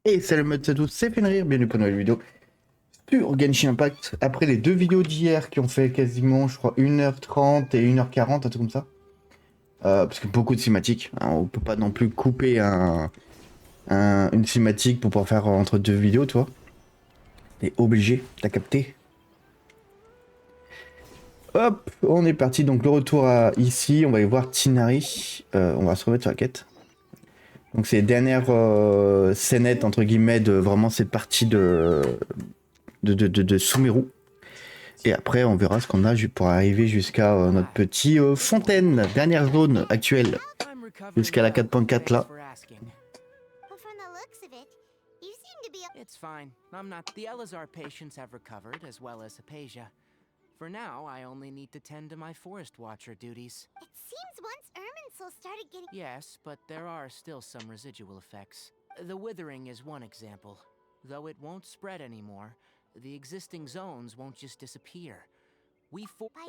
Et salut à tous, c'est Fenrir, bienvenue pour une nouvelle vidéo sur Genshin Impact. Après les deux vidéos d'hier qui ont fait quasiment, je crois, 1h30 et 1h40, un truc comme ça. Parce que beaucoup de cinématiques, hein, on peut pas non plus couper une cinématique pour pouvoir faire entre deux vidéos, tu vois. T'es obligé, t'as capté. Hop, on est parti, donc le retour à ici, on va aller voir Tinari. On va se remettre sur la quête. Donc c'est les dernières scénettes, entre guillemets, de vraiment cette partie de Sumeru. Et après, on verra ce qu'on a pour arriver jusqu'à notre petit fontaine, dernière zone actuelle, I'm jusqu'à recovering la well. 4.4 Thanks là. for asking. But from the looks of it, you seem to be. It's fine. I'm not. The Elazar patients have recovered, as well as Hypatia. For now, I only need to tend to my forest watcher duties. It seems once Irminsul started getting. Yes, but there are still some residual effects. The withering is one example. Though it won't spread anymore, the existing zones won't just disappear. By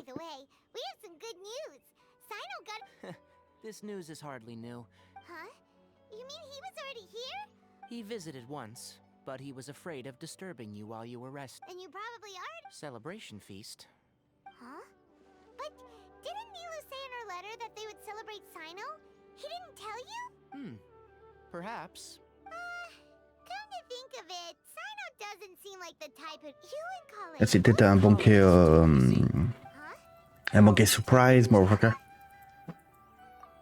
the way, we have some good news. Sino got. This news is hardly new. Huh? You mean he was already here? He visited once, but he was afraid of disturbing you while you were resting. And you probably are. Celebration feast. Huh? But didn't Nilu say in her letter that they would celebrate Sino? He didn't tell you? Perhaps. Come to think of it, Sino doesn't seem like the type of. You would call Là, it. c'est peut-être un banquet surprise, motherfucker.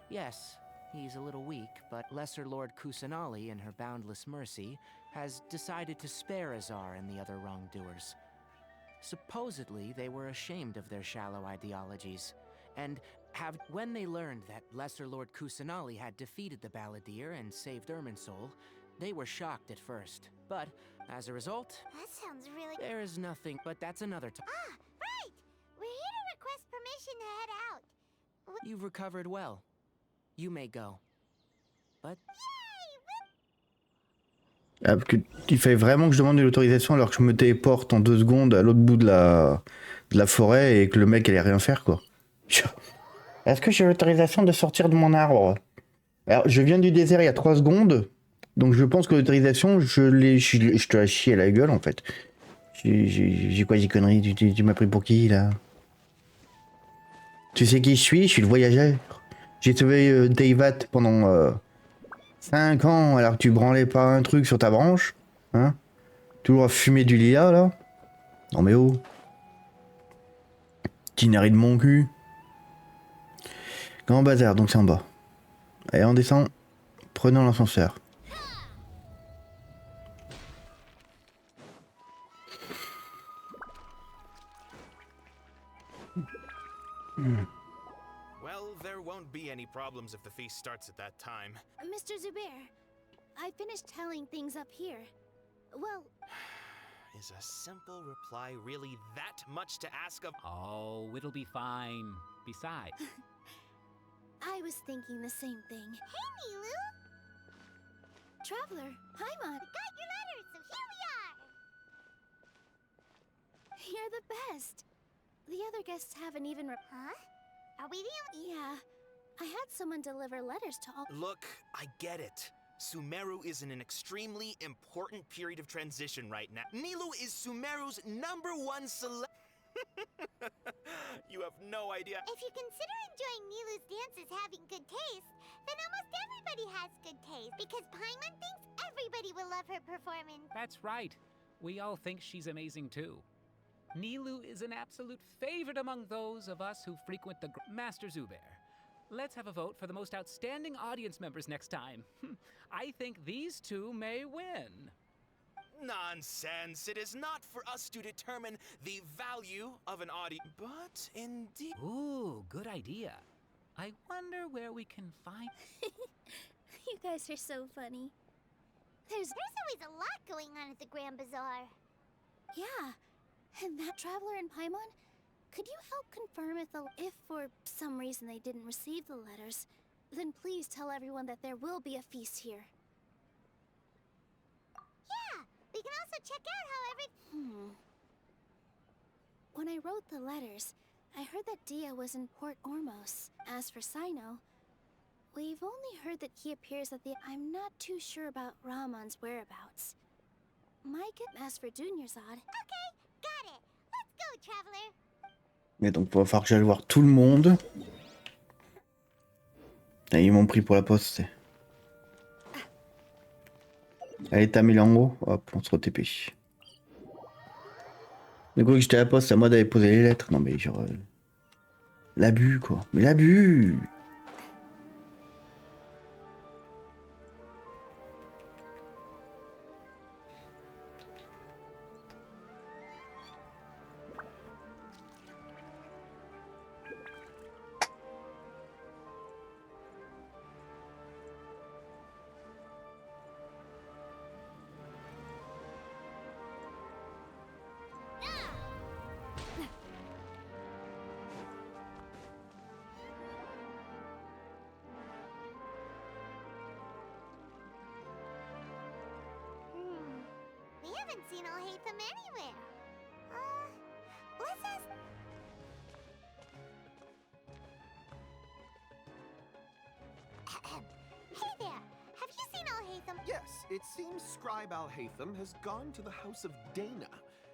Yes, he's a little weak, but Lesser Lord Kusanali, in her boundless mercy, has decided to spare Azar and the other wrongdoers. Supposedly, they were ashamed of their shallow ideologies, and when they learned that Lesser Lord Kusanali had defeated the Balladeer and saved Irminsul, they were shocked at first. But, as a result, That sounds really. there is nothing, but that's another time. Ah, right! We're here to request permission to head out. You've recovered well. You may go. But Ah, parce que il fallait vraiment que je demande l'autorisation alors que je me téléporte en 2 secondes à l'autre bout de la forêt et que le mec allait rien faire, quoi. Est-ce que j'ai l'autorisation de sortir de mon arbre? Alors, je viens du désert il y a 3 secondes, donc je pense que l'autorisation, je te la chie à la gueule, en fait. J'ai quoi, j'ai conneries? Tu m'as pris pour qui, là? Tu sais qui je suis le voyageur. J'ai sauvé Deivat pendant 5 ans alors que tu branlais pas un truc sur ta branche. Hein? Toujours à fumer du lilas, là. Non mais oh. Tinari de mon cul. Grand bazar, donc c'est en bas. Allez, on descend. Prenons l'ascenseur. Well, there won't be any problems if the feast starts at that time. Mr. Zubair, I finished telling things up here. Well, Is a simple reply really that much to ask of? Oh, it'll be fine. Besides, I was thinking the same thing. Hey, Nilu! Traveler, Paimon! We got your letter, so here we are! You're the best. The other guests haven't even Huh? Are we the only- Yeah. I had someone deliver letters to all- Look, I get it. Sumeru is in an extremely important period of transition right now. Nilu is Sumeru's #1 You have no idea. If you consider enjoying Nilu's dances having good taste, then almost everybody has good taste. Because Paimon thinks everybody will love her performance. that's right. We all think she's amazing too. Nilu is an absolute favorite among those of us who frequent the Master Zubair. Let's have a vote for the most outstanding audience members next time. I think these two may win. Nonsense. It is not for us to determine the value of an audience. But indeed. Ooh, good idea. I wonder where we can find... You guys are so funny. There's always a lot going on at the Grand Bazaar. Yeah, and that traveler in Paimon, could you help confirm if for some reason they didn't receive the letters, then please tell everyone that there will be a feast here. Yeah, we can also check out how When I wrote the letters, I heard that Dia was in Port Ormos. As for Sino, We've only heard that he appears at the... I'm not too sure about Ramon's whereabouts. Might get masked for Dunyarzad. Okay, got it. Let's go, traveler. Et donc, il va falloir que j'aille voir tout le monde. Et ils m'ont pris pour la poste. Allez, t'as mis là en haut. Hop, on se re-TP. Du coup, j'étais à la poste, c'est à moi d'aller poser les lettres. Non, mais genre. L'abus, quoi. Mais l'abus! We haven't seen Alhaitham anywhere. Let's ask... Hey there! Have you seen Alhaitham? Yes, it seems Scribe Alhaitham has gone to the House of Dana.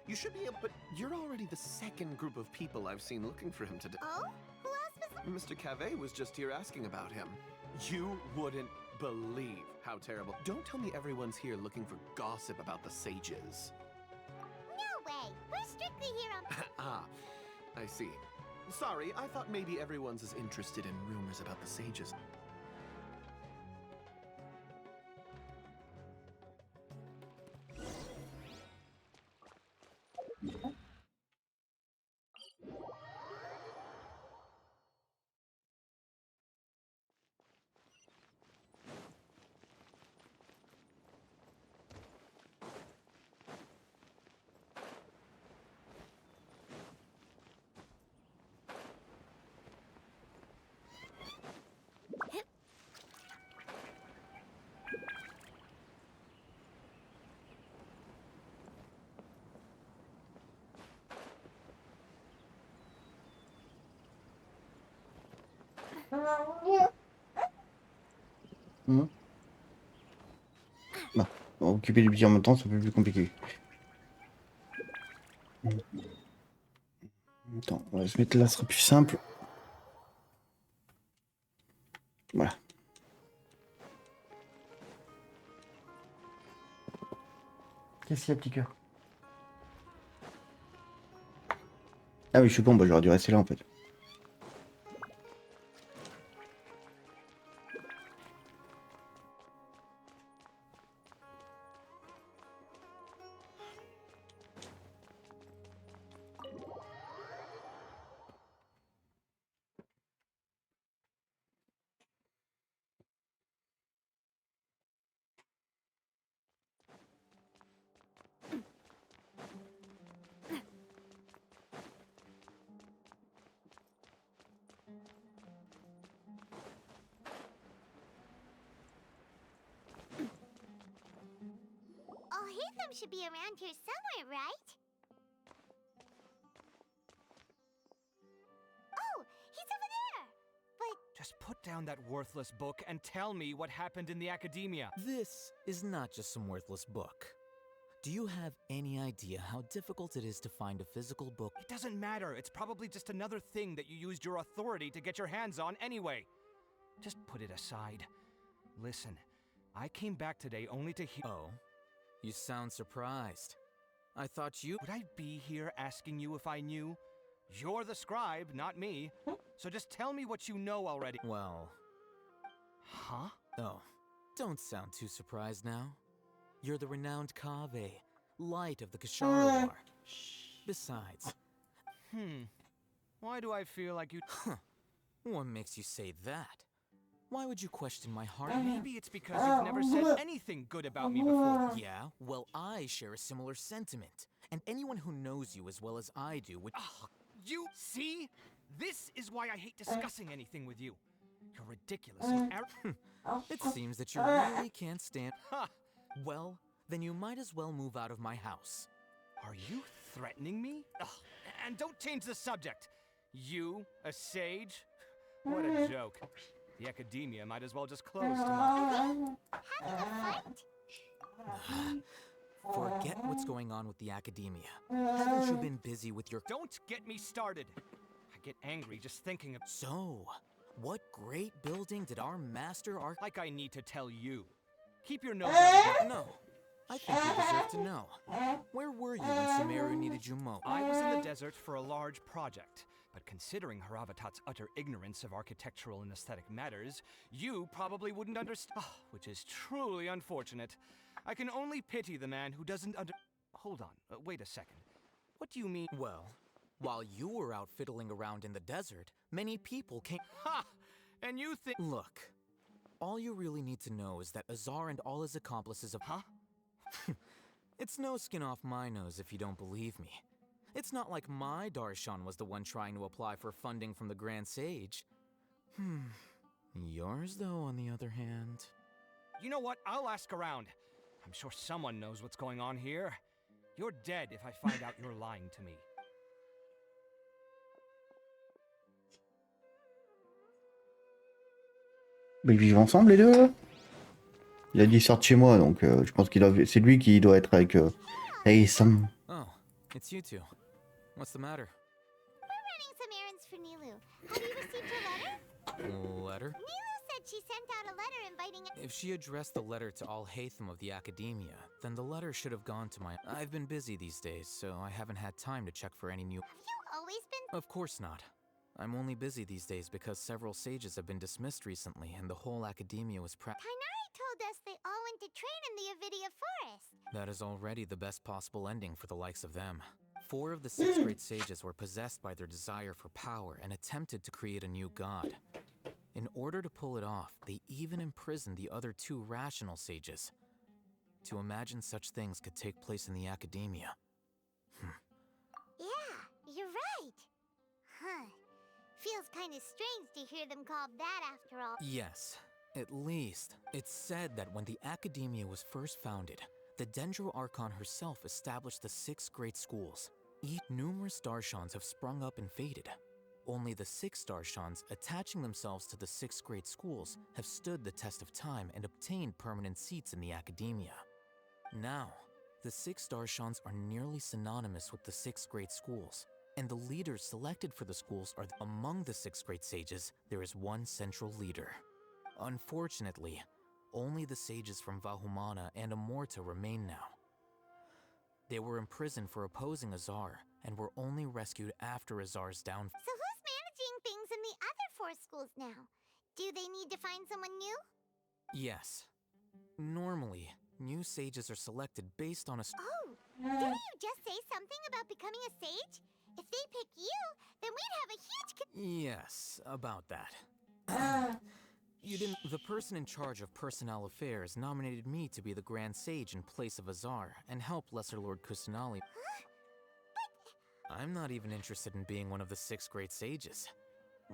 You should be able, but you're already the second group of people I've seen looking for him today. Oh? Who else was... Mr. Cave was just here asking about him. You wouldn't believe how terrible. Don't tell me everyone's here looking for gossip about the sages. No way! We're strictly here on... Ah, I see. Sorry, I thought maybe everyone's as interested in rumors about the sages. Non, occuper du petit en même temps, c'est un peu plus compliqué. Attends, on va se mettre là, ce sera plus simple. Voilà. Qu'est-ce qu'il y a, petit cœur? Ah oui, je suis con, bah, j'aurais dû rester là en fait. Alhaitham should be around here somewhere, right? Oh, he's over there! But... Just put down that worthless book and tell me what happened in the academia. This is not just some worthless book. Do you have any idea how difficult it is to find a physical book? It doesn't matter. It's probably just another thing that you used your authority to get your hands on anyway. Just put it aside. Listen, I came back today only to hear... Oh, you sound surprised. I thought you... Would I be here asking you if I knew? You're the scribe, not me. So just tell me what you know already. Well... Huh? Oh, don't sound too surprised now. You're the renowned Kave, light of the Kasharawar. Besides... Why do I feel like you... What makes you say that? Why would you question my heart? Maybe it's because you've never said anything good about me before. Yeah, well, I share a similar sentiment. And anyone who knows you as well as I do would... You see? This is why I hate discussing anything with you. You're ridiculous and It seems that you really can't stand... Ha! Well, then you might as well move out of my house. Are you threatening me? Ugh. And don't change the subject. You, a sage? What a joke. The academia might as well just close tomorrow. Having a fight? Forget what's going on with the academia. Haven't you been busy with your... Don't get me started. I get angry just thinking of... So, what great building did our master arch... Like I need to tell you. Keep your nose out of it. No, I think you deserve to know. Where were you when Sumeru needed you most? I was in the desert for a large project, but considering Haravatat's utter ignorance of architectural and aesthetic matters, you probably wouldn't understand. Which is truly unfortunate. I can only pity the man who doesn't Hold on, wait a second. What do you mean? Well, while you were out fiddling around in the desert, many people came... Ha! And you think... Look, all you really need to know is that Azar and all his accomplices of... Huh? It's no skin off my nose if you don't believe me. It's not like my Darshan was the one trying to apply for funding from the Grand Sage. Yours, though, on the other hand... You know what? I'll ask around. I'm sure someone knows what's going on here. You're dead if I find out you're lying to me. Mais ils vivent ensemble les deux là. Il a dit sort de chez moi donc je pense c'est lui qui doit être avec Hey Sam. Oh, it's you two. What's the matter? We're running some errands for Nilu. Have you received her letter? Letter? Nilu said she sent out a letter inviting... If she addressed the letter to all Hatham of the Academia, then the letter should have gone to my... I've been busy these days, so I haven't had time to check for any new... Have you always been... Of course not. I'm only busy these days because several sages have been dismissed recently, and the whole Academia was Tainari told us they all went to train in the Avidia Forest. That is already the best possible ending for the likes of them. 4 of the 6 great sages were possessed by their desire for power and attempted to create a new god. In order to pull it off, they even imprisoned the other 2 rational sages. To imagine such things could take place in the Academia. Yeah, you're right. Huh. Feels kind of strange to hear them called that after all. Yes, at least. It's said that when the Academia was first founded, the Dendro Archon herself established the 6 great schools. Numerous Darshans have sprung up and faded. Only the 6 Darshans, attaching themselves to the 6 great schools, have stood the test of time and obtained permanent seats in the Academia. Now, the 6 Darshans are nearly synonymous with the 6 great schools, and the leaders selected for the schools are among the 6 great sages, there is one central leader. Unfortunately, only the sages from Vahumana and Amorta remain now. They were imprisoned for opposing Azar, and were only rescued after Azar's downfall. So who's managing things in the other 4 schools now? Do they need to find someone new? Yes. Normally, new sages are selected based on a... Oh, didn't you just say something about becoming a sage? If they pick you, then we'd have a huge... Yes, about that. You didn't... The person in charge of personnel affairs nominated me to be the Grand Sage in place of Azar, and help Lesser Lord Kusanali. I'm not even interested in being one of the 6 great sages.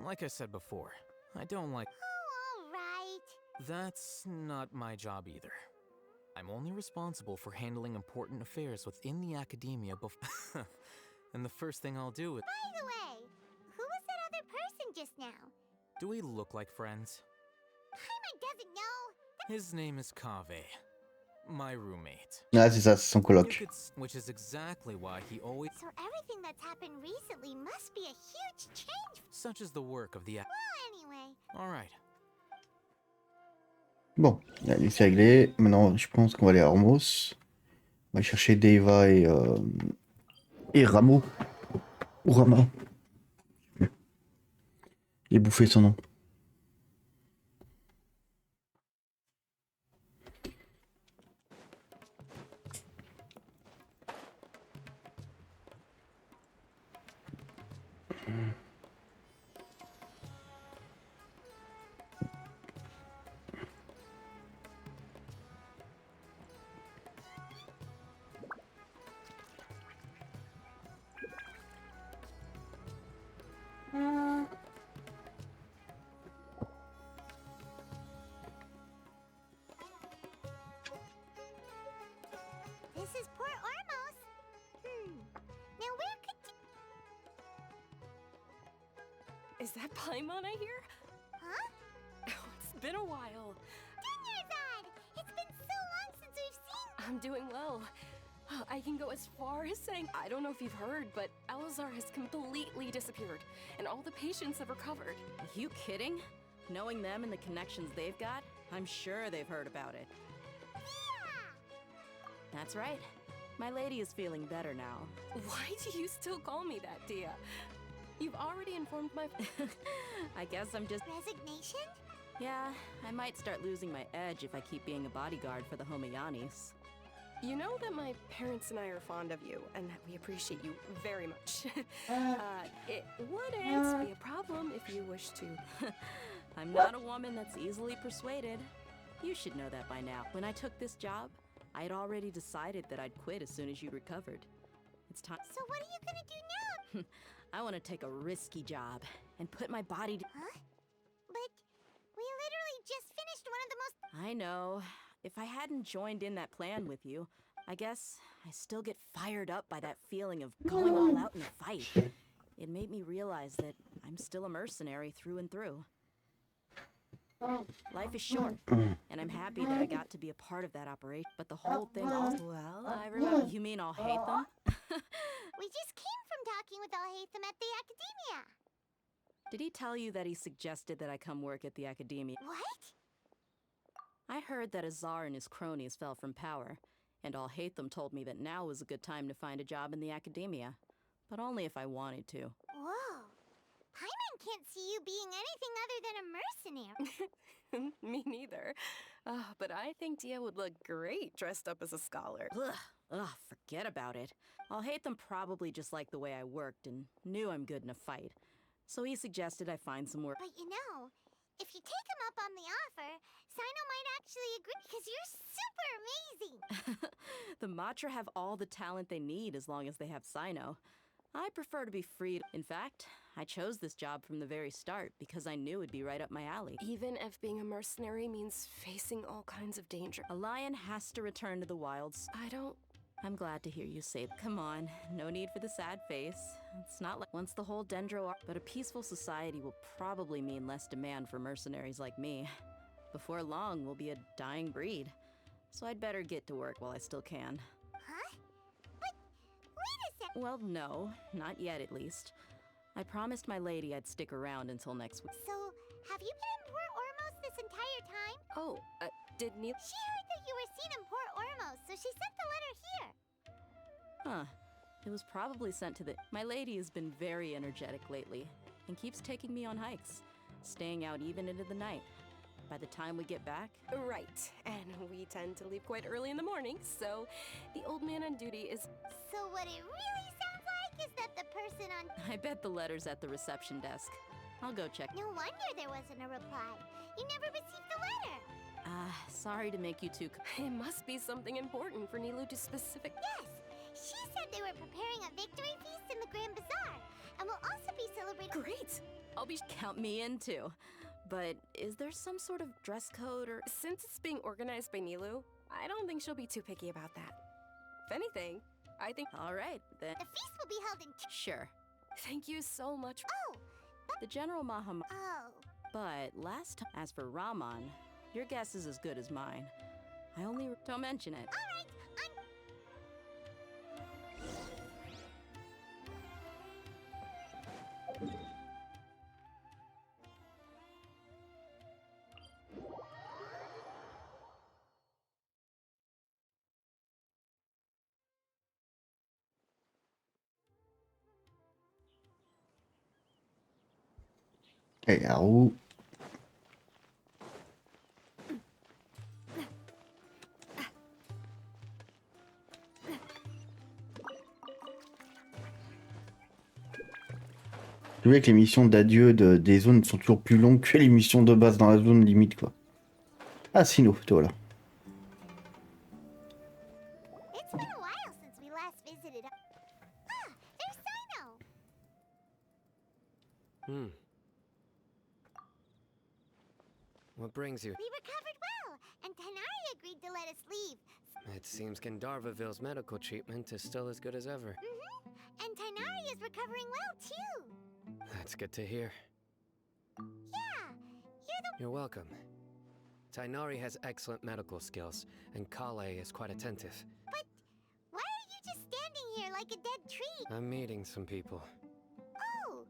Like I said before, I don't like... Oh, alright. That's not my job either. I'm only responsible for handling important affairs within the Academia before... And the first thing I'll do is... By the way, who was that other person just now? Do we look like friends? Paimon doesn't know. His name is Kaveh, my roommate. Ah c'est ça, c'est son coloc. Which is exactly why he always... So everything that's happened recently must be a huge change. Such is the work of the... Well, anyway. Alright. Bon, allez, c'est réglé. Maintenant, je pense qu'on va aller à Hormos. On va chercher Deva et Ramo. Ou Rama. Il a bouffé son nom. This is Port Ormos. Now where could... Is that Paimon I hear? Huh? been a while. Dunyazad! It's been so long since we've seen. I'm doing well. I can go as far as saying, I don't know if you've heard, but Elazar has completely disappeared, and all the patients have recovered. Are you kidding? Knowing them and the connections they've got, I'm sure they've heard about it. Yeah! That's right. My lady is feeling better now. Why do you still call me that, Dia? You've already informed my... I guess I'm just... Resignation? Yeah, I might start losing my edge if I keep being a bodyguard for the Homayanis. You know that my parents and I are fond of you, and that we appreciate you very much. It wouldn't be a problem if you wish to. I'm not a woman that's easily persuaded. You should know that by now. When I took this job, I had already decided that I'd quit as soon as you recovered. It's time. So what are you gonna do now? I want to take a risky job and put my body to... Huh? But we literally just finished one of the most... I know. If I hadn't joined in that plan with you, I guess I still get fired up by that feeling of going all out in a fight. It made me realize that I'm still a mercenary through and through. Life is short, and I'm happy that I got to be a part of that operation. But the whole thing also... Well, I remember... You mean I'll hate them? We just came from talking with Al-Haytham at the Academia. Did he tell you that he suggested that I come work at the Academia? What? I heard that Azar and his cronies fell from power, and Al-Haytham told me that now was a good time to find a job in the Academia, but only if I wanted to. Whoa. Paimon can't see you being anything other than a mercenary. Me neither. But I think Dia would look great dressed up as a scholar. Ugh, forget about it. Al-Haytham probably just liked the way I worked and knew I'm good in a fight, so he suggested I find some work. But you know, if you take him up on the offer, Sino might actually agree because you're super amazing. The Matra have all the talent they need as long as they have Sino. I prefer to be free. In fact, I chose this job from the very start because I knew it'd be right up my alley. Even if being a mercenary means facing all kinds of danger. A lion has to return to the wilds. I'm glad to hear you say that. Come on, no need for the sad face. It's not like once the whole Dendro... But a peaceful society will probably mean less demand for mercenaries like me. Before long, we'll be a dying breed. So I'd better get to work while I still can. Huh? But wait a sec. Well, no, not yet at least. I promised my lady I'd stick around until next week. So, have you been in Port Ormos this entire time? Oh, did Neil... She heard that you were seen in Port Ormos, so she sent the letter here. Huh. It was probably sent to the... My lady has been very energetic lately and keeps taking me on hikes, staying out even into the night. By the time we get back... Right, and we tend to leave quite early in the morning, so the old man on duty is... So what it really sounds like is that the person on... I bet the letter's at the reception desk. I'll go check. No wonder there wasn't a reply. You never received the letter. Sorry to make you too... It must be something important for Nilou to specific... Yes! She said they were preparing a victory feast in the Grand Bazaar, and will also be celebrating... Great! I'll be... Count me in too. But is there some sort of dress code or... Since it's being organized by Nilou, I don't think she'll be too picky about that. If anything, I think... All right, then... The feast will be held in... Sure. Thank you so much. Oh, but... The General Maham... Oh. But last time... As for Rahman, your guess is as good as mine. I only... Don't mention it. All right, Et à où? Je vois que les missions d'adieu des zones sont toujours plus longues que les missions de base dans la zone limite, quoi. Ah, Sino, te voilà. It's been a while since we last visited. Ah, there's Sino. What brings you? We recovered well, and Tanari agreed to let us leave. It seems Gandharvaville's medical treatment is still as good as ever. And Tanari is recovering well, too. That's good to hear. Yeah, You're welcome. Tainari has excellent medical skills, and Kale is quite attentive. But why are you just standing here like a dead tree? I'm meeting some people. Oh!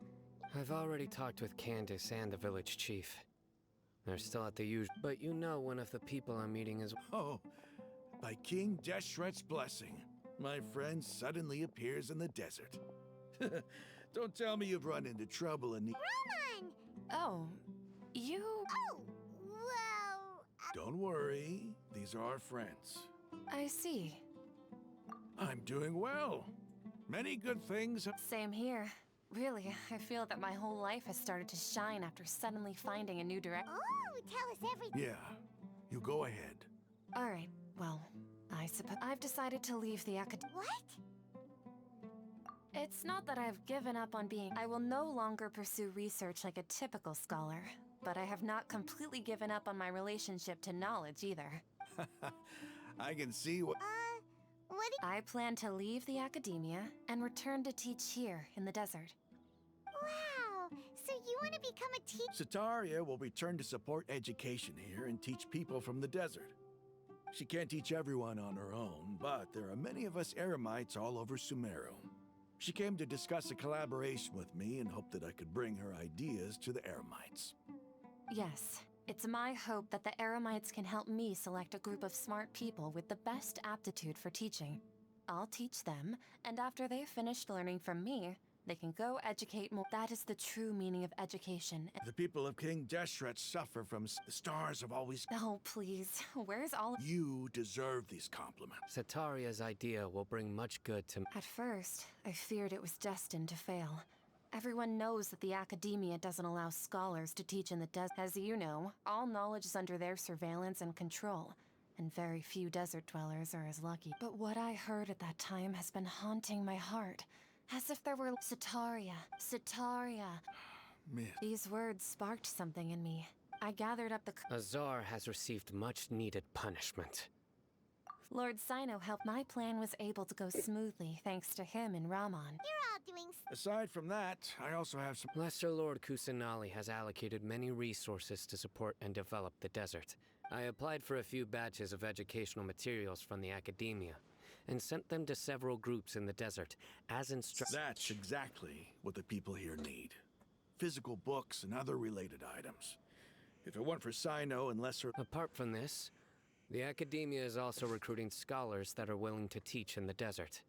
I've already talked with Candace and the village chief. They're still at the usual, but you know one of the people I'm meeting is... Oh, by King Deshret's blessing, my friend suddenly appears in the desert. Don't tell me you've run into trouble in the... Roman! Oh, you... Oh, well... Don't worry, these are our friends. I see. I'm doing well. Many good things have... Same here. Really, I feel that my whole life has started to shine after suddenly finding a new direction. Oh, tell us everything. Yeah, you go ahead. Alright, well, I suppose I've decided to leave the academy. What? It's not that I've given up on being... I will no longer pursue research like a typical scholar, but I have not completely given up on my relationship to knowledge either. I can see what... What do I plan to leave the academia and return to teach here in the desert. Wow! So you want to become a teacher? Sataria will return to support education here and teach people from the desert. She can't teach everyone on her own, but there are many of us Eremites all over Sumeru. She came to discuss a collaboration with me and hoped that I could bring her ideas to the Eremites. Yes, it's my hope that the Eremites can help me select a group of smart people with the best aptitude for teaching. I'll teach them, and after they've finished learning from me, they can go educate more. That is the true meaning of education. The people of King Deshret suffer from the stars have always... Oh, please. Where's all... You deserve these compliments. Sataria's idea will bring much good to... At first, I feared it was destined to fail. Everyone knows that the academia doesn't allow scholars to teach in the desert. As you know, all knowledge is under their surveillance and control, and very few desert dwellers are as lucky. But what I heard at that time has been haunting my heart, as if there were... Sataria, Sataria. Miss. These words sparked something in me. I gathered up the... Azar has received much needed punishment. Lord Sino helped. My plan was able to go smoothly thanks to him and Raman. You're all doing... Aside from that, I also have some... Lesser Lord Kusanali has allocated many resources to support and develop the desert. I applied for a few batches of educational materials from the academia and sent them to several groups in the desert as instructed. That's exactly what the people here need. Physical books and other related items. If it weren't for Sino and Lesser... Apart from this, the academia is also recruiting scholars that are willing to teach in the desert.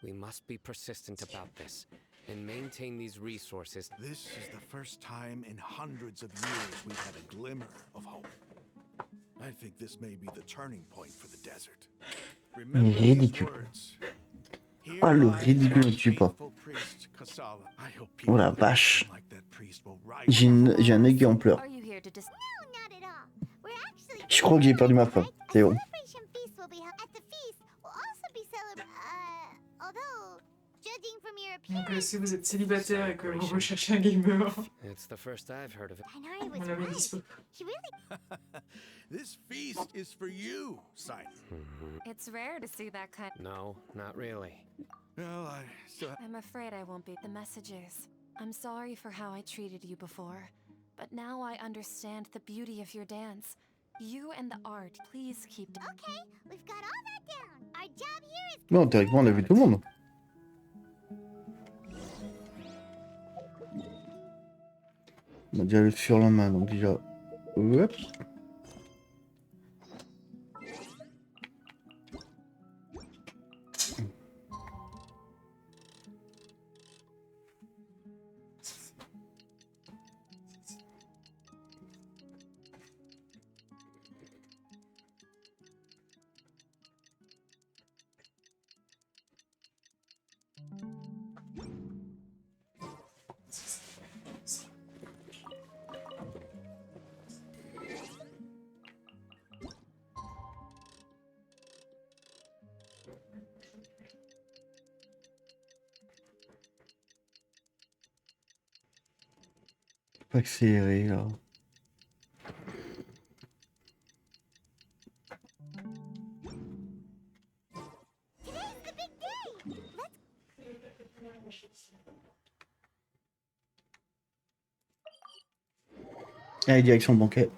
We must be persistent about this and maintain these resources. This is the first time in hundreds of years we've had a glimmer of hope. I think this may be the turning point for the desert. Remember these words. Ah, le ridicule ne tue pas. Oh la vache. J'ai un œil qui en pleure. Are you here to dis... No, not at all. We're actually... Je crois que j'ai perdu ma femme. C'est bon. Celebration feast will be held. At the feast, we'll also be celebrating... although, judging from your Donc appearance... si vous êtes célibataire et que vous recherchez un gamer, It's the first I've heard of it. Tainari was on avait right. dispo. She really... This feast is for you, Simon. It's rare to see that kind... No, not really. Well, I still... I'm afraid I won't be... The messages. I'm sorry for how I treated you before, but now I understand the beauty of your dance. You and the art, please keep... Okay, we've got all that down. Our job here is... Non, théoriquement, on a vu tout le monde. On a déjà le surlendemain, donc déjà... Hop. Accélérer là. Today's the big day. Allez, direction banquet.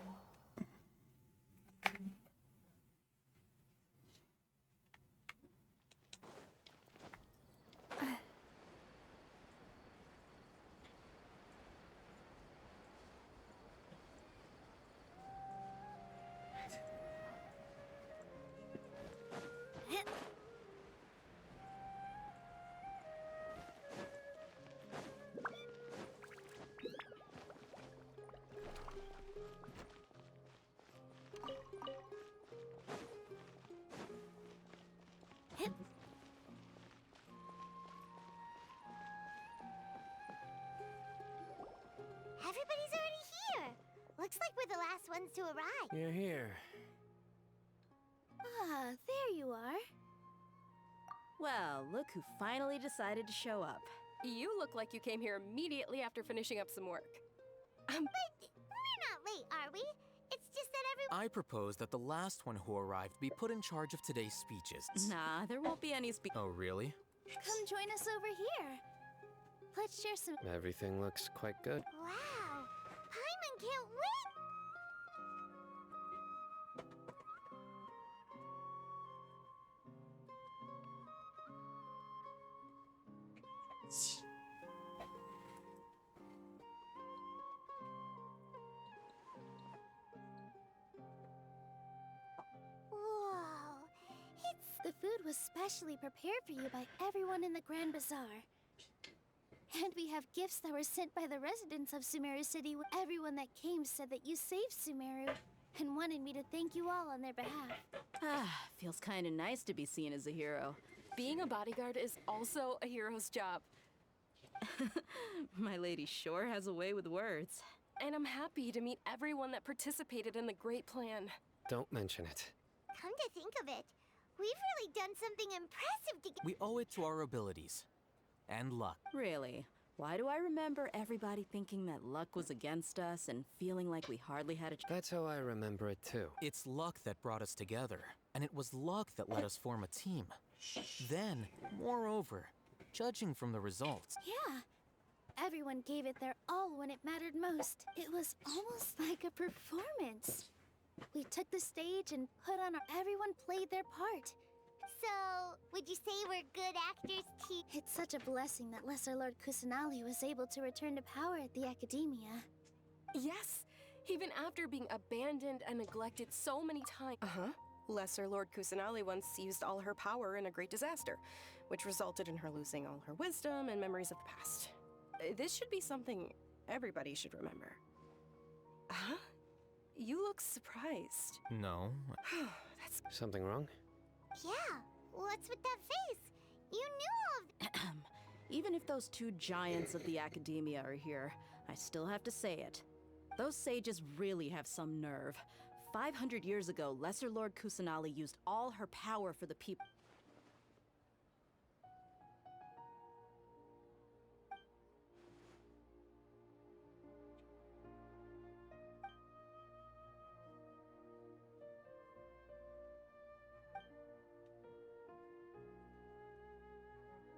last ones to arrive. You're here. Ah, there you are. Well, look who finally decided to show up. You look like you came here immediately after finishing up some work. But we're not late, are we? It's just that I propose that the last one who arrived be put in charge of today's speeches. Nah, there won't be any Oh, really? Come join us over here. Let's share some. Everything looks quite good. Wow! Paimon can't wait! Whoa! The food was specially prepared for you by everyone in the Grand Bazaar. And we have gifts that were sent by the residents of Sumeru City. Everyone that came said that you saved Sumeru and wanted me to thank you all on their behalf. Ah, feels kinda nice to be seen as a hero. Being a bodyguard is also a hero's job. My lady sure has a way with words. And I'm happy to meet everyone that participated in the great plan. Don't mention it. Come to think of it, we've really done something impressive to get. We owe it to our abilities. And luck. Really? Why do I remember everybody thinking that luck was against us and feeling like we hardly had a That's how I remember it too. It's luck that brought us together, and it was luck that let us form a team. Then, moreover, judging from the results, Yeah. Everyone gave it their all when it mattered most. It was almost like a performance. We took the stage and put on everyone played their part. So, would you say we're good actors, too? It's such a blessing that Lesser Lord Kusanali was able to return to power at the Academia. Yes, even after being abandoned and neglected so many times. Lesser Lord Kusanali once used all her power in a great disaster, which resulted in her losing all her wisdom and memories of the past. This should be something everybody should remember. Huh? You look surprised. no. That's Something wrong? Yeah, what's with that face? You knew all of Even if those two giants of the Academia are here, I still have to say it. Those sages really have some nerve. 500 years ago, Lesser Lord Kusanali used all her power for the people.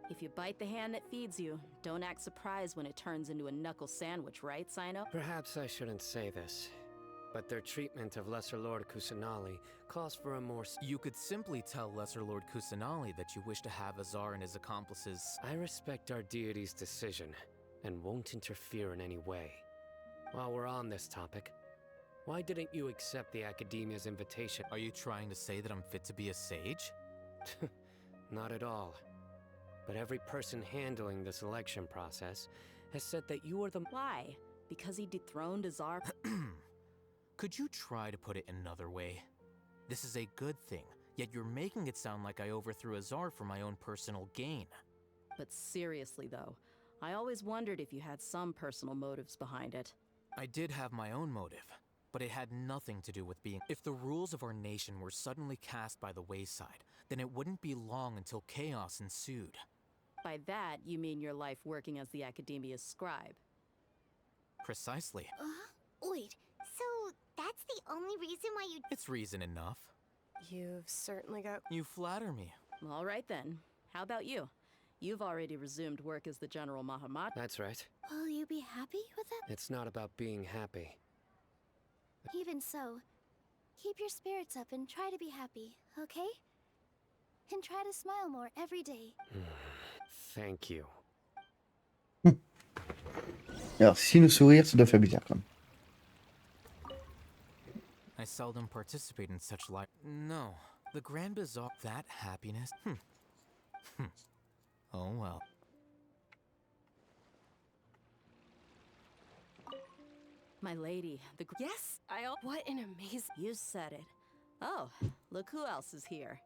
If you bite the hand that feeds you, don't act surprised when it turns into a knuckle sandwich, right, Sino? Perhaps I shouldn't say this, but their treatment of Lesser Lord Kusanali calls for a more... You could simply tell Lesser Lord Kusanali that you wish to have Azar and his accomplices... I respect our deity's decision, and won't interfere in any way. While we're on this topic, why didn't you accept the Academia's invitation? Are you trying to say that I'm fit to be a sage? Not at all. But every person handling the selection process has said that you are the... Why? Because he dethroned Azar? Could you try to put it another way? This is a good thing, yet you're making it sound like I overthrew Azar for my own personal gain. But seriously, though, I always wondered if you had some personal motives behind it. I did have my own motive, but it had nothing to do with being... If the rules of our nation were suddenly cast by the wayside, then it wouldn't be long until chaos ensued. By that, you mean your life working as the Academia's scribe. Precisely. Wait, so that's the only reason why you... It's reason enough. You've certainly got... You flatter me. All right then. How about you? You've already resumed work as the General Mahamat. That's right. Will you be happy with that? It's not about being happy. Even so, keep your spirits up and try to be happy, okay? And try to smile more every day. Thank you. Alors, si le sourire, ça doit faire bizarre quand même. I seldom participate in such life. No, the Grand Bazaar, that happiness. Oh well. My lady, the... Yes! What an amazing... You said it. Oh, look who else is here.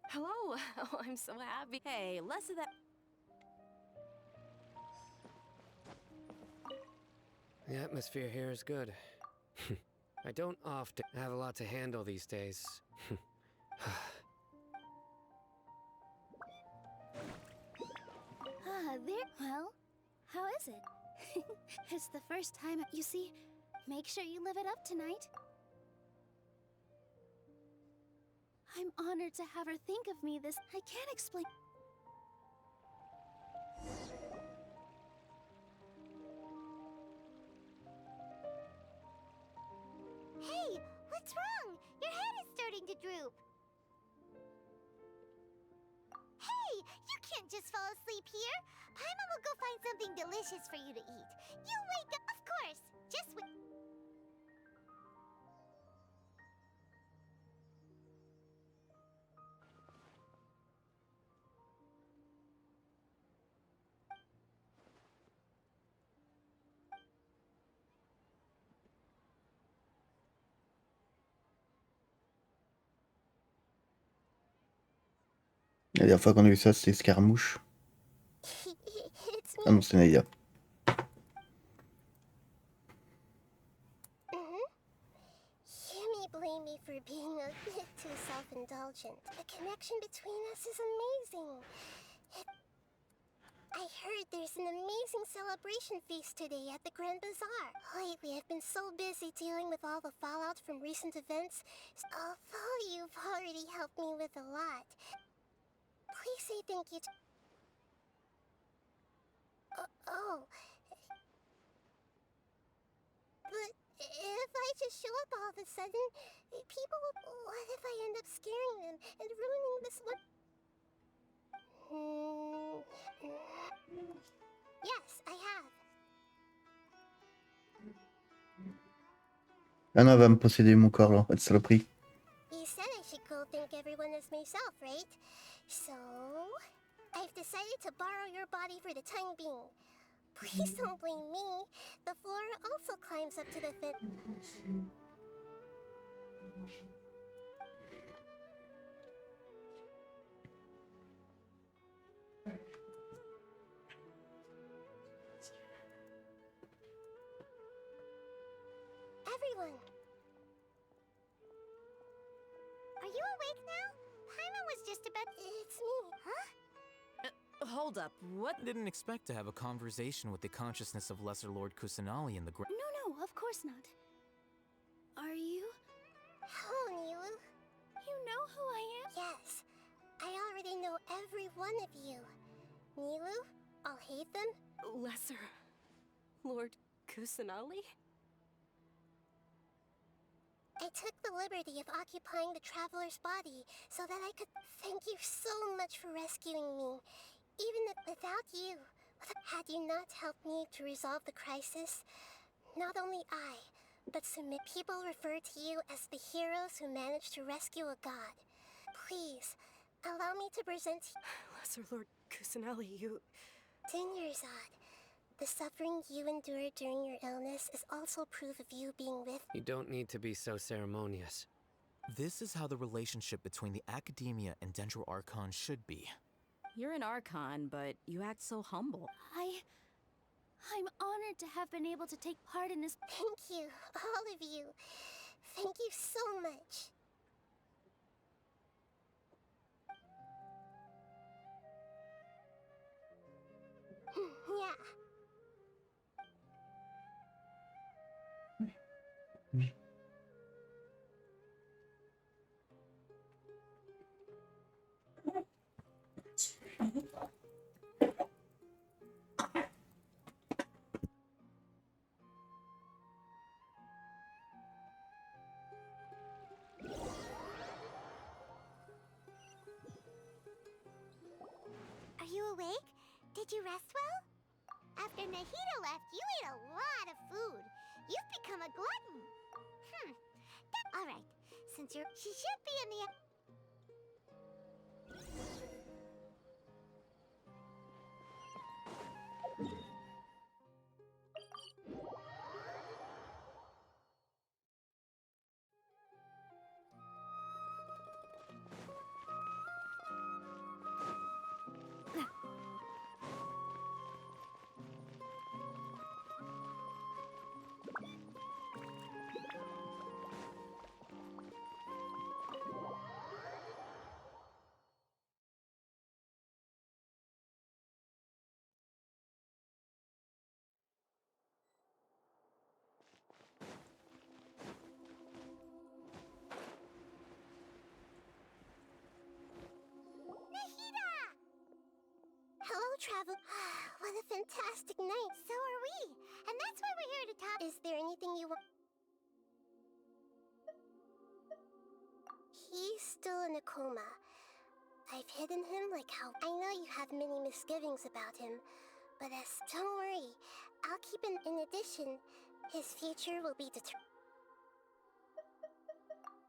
Hello! Oh, I'm so happy. Hey, less of that... The atmosphere here is good. I don't often have a lot to handle these days. There. Well, how is it? It's the first time. You see, make sure you live it up tonight. I'm honored to have her think of me this. I can't explain. Hey, what's wrong? Your head is starting to droop. Hey, you can't just fall asleep here. Paimon will go find something delicious for you to eat. You wake up, of course. Just wait. La dernière fois qu'on a vu ça, c'était Scaramouche. Ah non, c'est Nahida. You may blame me for being a bit too self-indulgent. The connection between us is amazing. I heard there's an amazing celebration feast today at the Grand Bazaar. Lately, I've been so busy dealing with all the fallout from recent events. Although you've already helped me with a lot. Please say thank you to... oh. But if I just show up all of a sudden, people will... What if I end up scaring them and ruining this one? Yes, I have. Ah non, elle va me posséder mon corps là, cette saloperie. You said I should go thank everyone as myself, right? So, I've decided to borrow your body for the time being. Please don't blame me. The floor also climbs up to the fit. Everyone! Are you awake now? Paimon was just about... It's me, huh? Hold up, what? Didn't expect to have a conversation with the consciousness of Lesser Lord Kusanali in the No, of course not. Are you? Hello, Nilu. You know who I am? Yes. I already know every one of you. Nilu, I'll hate them. Lesser Lord Kusanali? I took the liberty of occupying the traveler's body so that I could thank you so much for rescuing me. Even if without you, had you not helped me to resolve the crisis, not only I, but some people refer to you as the heroes who managed to rescue a god. Please, allow me to present Lesser Lord Kusanali, you... Dinyerzad. The suffering you endured during your illness is also proof of you being with... You don't need to be so ceremonious. This is how the relationship between the Academia and Dendro Archon should be. You're an Archon, but you act so humble. I'm honored to have been able to take part in this... Thank you, all of you. Thank you so much. Yeah. Are you awake? Did you rest well? After Nahida left, you ate a lot of food. You've become a glutton. All right. Since she should be in the... travel. What a fantastic night. So are we. And that's why we're here to talk. Is there anything you want? He's still in a coma. I've hidden him like how... I know you have many misgivings about him, but don't worry. I'll keep him. In addition, his future will be determined.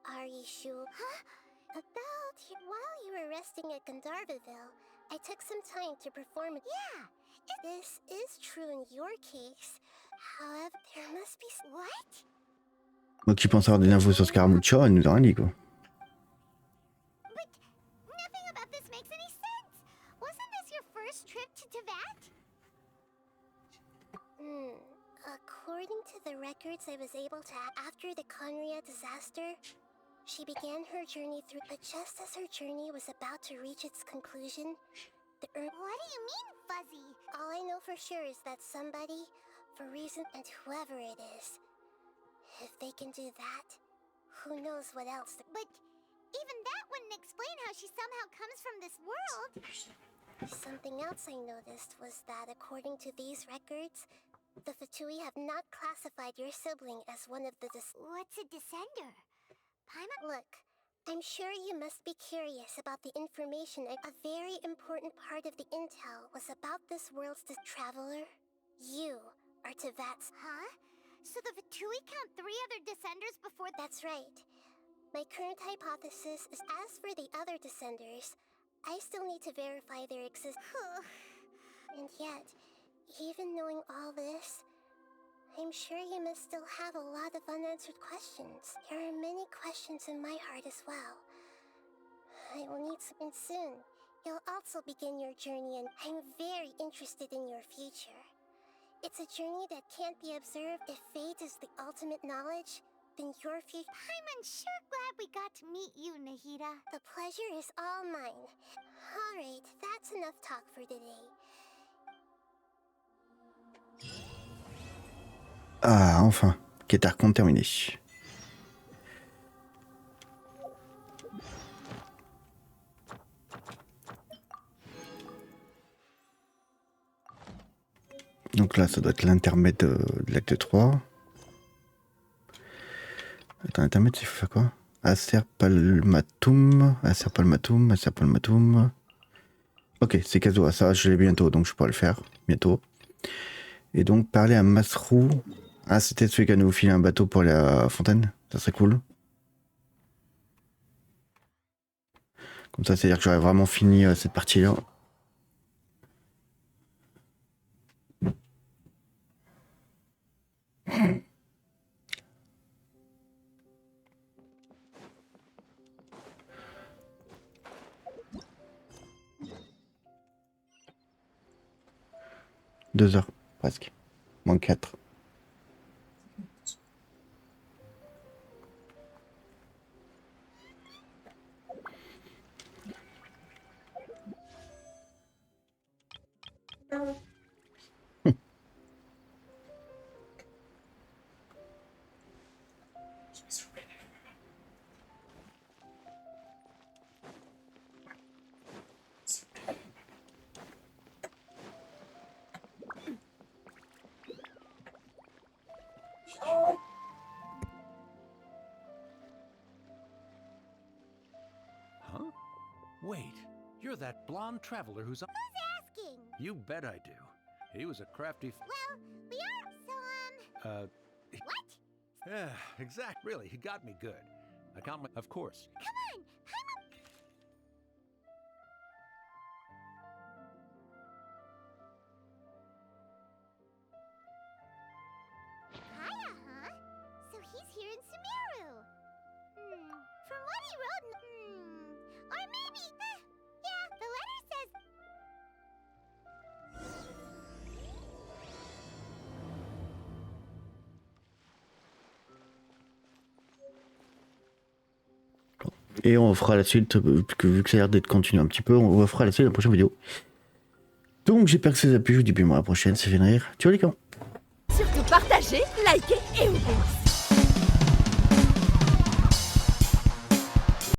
Are you sure? Huh? While you were resting at Gandharvaville, I took some time to perform it. Yeah! This is true in your case. However, there must be... What? Moi qui pense avoir des infos sur Scaramuccia, elle nous a rien dit quoi. But nothing about this makes any sense. Wasn't this your first trip to Teyvat? According to the records I was able to... After the Conria disaster, she began her journey through... But just as her journey was about to reach its conclusion, the Earth... What do you mean, Fuzzy? All I know for sure is that somebody, for reason, and whoever it is, if they can do that, who knows what else... But even that wouldn't explain how she somehow comes from this world. Something else I noticed was that according to these records, the Fatui have not classified your sibling as one of the... What's a descender? Look, I'm sure you must be curious about the information. A very important part of the intel was about this world's traveler. You are Teyvat's. Huh? So the Fatui count 3 other descenders before... That's right. My current hypothesis is, as for the other descenders, I still need to verify their existence. And yet, even knowing all this, I'm sure you must still have a lot of unanswered questions. There are many questions in my heart as well. I will need some soon. You'll also begin your journey, and I'm very interested in your future. It's a journey that can't be observed. If fate is the ultimate knowledge, then your future... I'm sure glad we got to meet you, Nahida. The pleasure is all mine. Alright, that's enough talk for today. Ah, enfin, quête archon terminé. Donc là, ça doit être l'intermède de l'acte 3. Attends, l'intermède, il faut faire quoi? Acer palmatum. Ok, c'est Kazuha, ça je l'ai bientôt, donc je pourrai le faire bientôt. Et donc parler à Masrou. Ah, c'était celui qui a nous filé un bateau pour aller à la fontaine. Ça serait cool. Comme ça, c'est-à-dire que j'aurais vraiment fini cette partie-là. Deux heures, presque. Moins 4. Wait, you're that blonde traveler who's... Who's asking? You bet I do. He was a crafty... Well, we are, so, What? Yeah, exact. Really, he got me good. I count my... Of course. Come on! Kaya, huh? So he's here in Sumeru. From what he wrote... Or maybe... yeah, the letter says... Et on fera la suite, vu que ça a l'air d'être continué un petit peu, on fera la suite dans la prochaine vidéo. Donc j'espère que ça vous a plu, je vous dis plus moi à la prochaine, c'est fait de rire. Ciao les camps. Surtout partagez, likez et ouvrir.